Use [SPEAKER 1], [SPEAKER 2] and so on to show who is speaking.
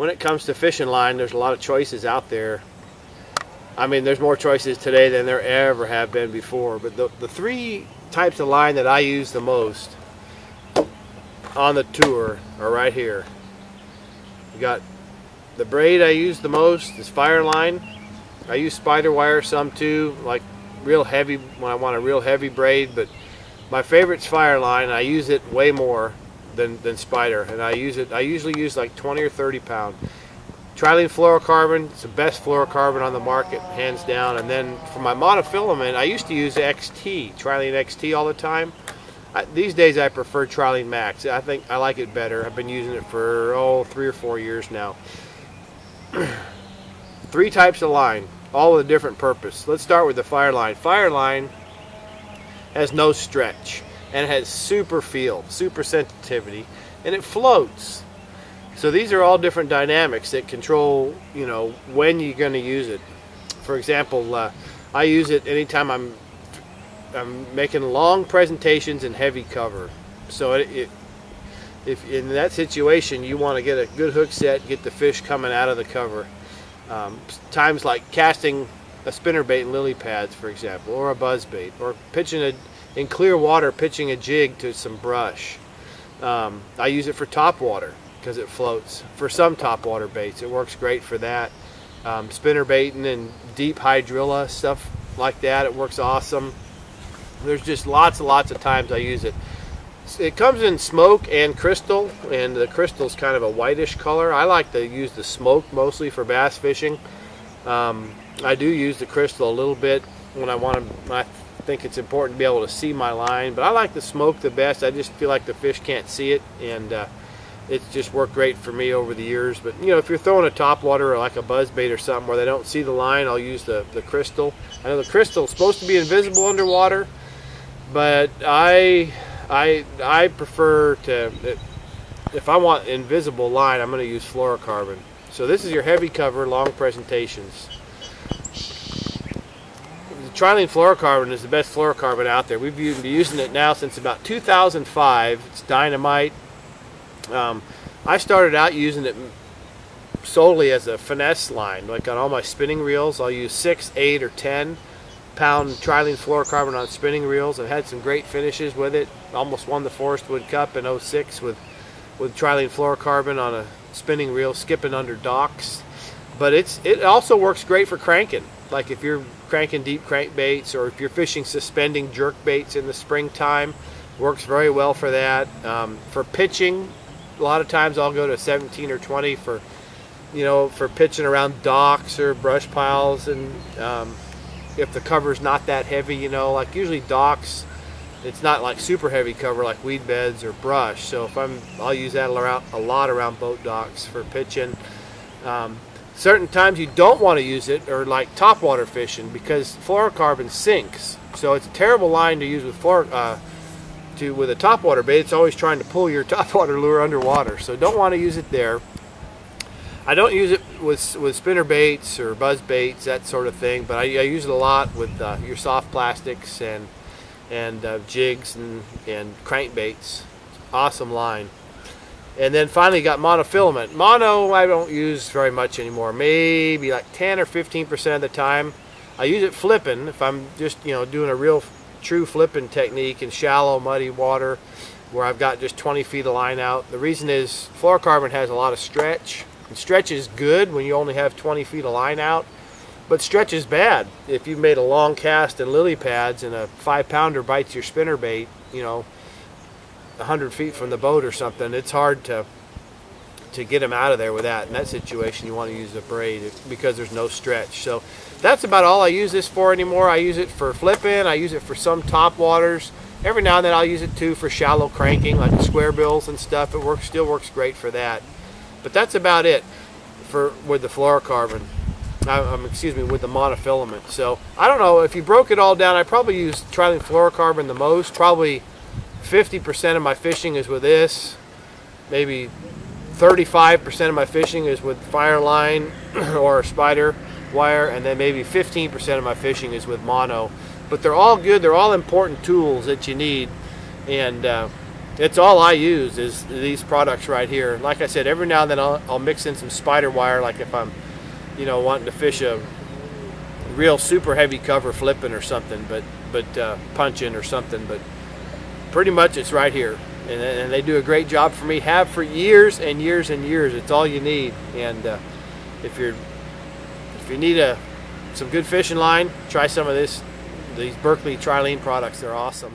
[SPEAKER 1] when it comes to fishing line, there's a lot of choices out there. I mean, there's more choices today than there ever have been before. But the three types of line that I use the most on the tour are right here. You got the braid I use the most is fire line. I use spider wire some too, like real heavy when I want a real heavy braid, but my favorite's fire line. I use it way more than spider, and I usually use like 20 or 30 pound. Trilene fluorocarbon, it's the best fluorocarbon on the market, hands down. And then for my monofilament, I used to use XT, Trilene XT all the time. These days I prefer Trilene Max. I think I like it better. I've been using it for 3 or 4 years now. Three types of line, all with a different purpose. Let's start with the fire line. Fire line has no stretch, and it has super feel, super sensitivity, and it floats. So these are all different dynamics that control, you know, when you're going to use it. For example, I use it anytime I'm making long presentations in heavy cover. So if in that situation you want to get a good hook set, get the fish coming out of the cover. Times like casting a spinnerbait in lily pads, for example, or a buzzbait, or pitching in clear water, pitching a jig to some brush. I use it for top water because it floats. For some top water baits, it works great for that. Spinner baiting and deep hydrilla, stuff like that, it works awesome. There's just lots and lots of times I use it. It comes in smoke and crystal, and the crystal's kind of a whitish color. I like to use the smoke mostly for bass fishing. I do use the crystal a little bit when I think it's important to be able to see my line, but I like the smoke the best. I just feel like the fish can't see it, and it's just worked great for me over the years. But you know, if you're throwing a topwater or like a buzzbait or something where they don't see the line, I'll use the crystal. I know the crystal's supposed to be invisible underwater, but I prefer to, if I want invisible line, I'm going to use fluorocarbon. So this is your heavy cover, long presentations. The Trilene fluorocarbon is the best fluorocarbon out there. We've been using it now since about 2005. It's dynamite. I started out using it solely as a finesse line. Like on all my spinning reels, I'll use 6, 8, or 10 pound Trilene fluorocarbon on spinning reels. I've had some great finishes with it. Almost won the Forest Wood Cup in 06 with Trilene fluorocarbon on a spinning reel, skipping under docks. But it also works great for cranking. Like if you're cranking deep crankbaits, or if you're fishing suspending jerk baits in the springtime, works very well for that. For pitching, a lot of times I'll go to 17 or 20 for, you know, for pitching around docks or brush piles, and if the cover's not that heavy, you know, like usually docks, it's not like super heavy cover like weed beds or brush. So if I'll use that a lot around boat docks for pitching. Certain times you don't want to use it, or like topwater fishing, because fluorocarbon sinks. So it's a terrible line to use with with a topwater bait. It's always trying to pull your topwater lure underwater. So don't want to use it there. I don't use it with spinner baits or buzz baits, that sort of thing, but I use it a lot with your soft plastics and jigs and crankbaits. Awesome line. And then finally got monofilament. Mono I don't use very much anymore. Maybe like 10 or 15% of the time. I use it flipping if I'm just, you know, doing a real true flipping technique in shallow muddy water where I've got just 20 feet of line out. The reason is fluorocarbon has a lot of stretch. And stretch is good when you only have 20 feet of line out, but stretch is bad if you've made a long cast in lily pads and a 5-pounder bites your spinner bait, you know, 100 feet from the boat or something. It's hard to get them out of there with that. In that situation, you want to use a braid because there's no stretch. So that's about all I use this for anymore. I use it for flipping. I use it for some top waters. Every now and then I'll use it too for shallow cranking, like the square bills and stuff. It still works great for that. But that's about it with the fluorocarbon. Excuse me, with the monofilament. So I don't know, if you broke it all down, I probably use Trilene fluorocarbon the most. Probably 50% of my fishing is with this. Maybe 35% of my fishing is with fire line or spider wire, and then maybe 15% of my fishing is with mono. But they're all good. They're all important tools that you need, and it's all I use is these products right here. Like I said, every now and then I'll mix in some spider wire, like if I'm, you know, wanting to fish a real super heavy cover flipping or something, but punching or something. But pretty much it's right here, and they do a great job for me. Have for years and years and years. It's all you need. And if you need some good fishing line, try some of these Berkley Trilene products. They're awesome.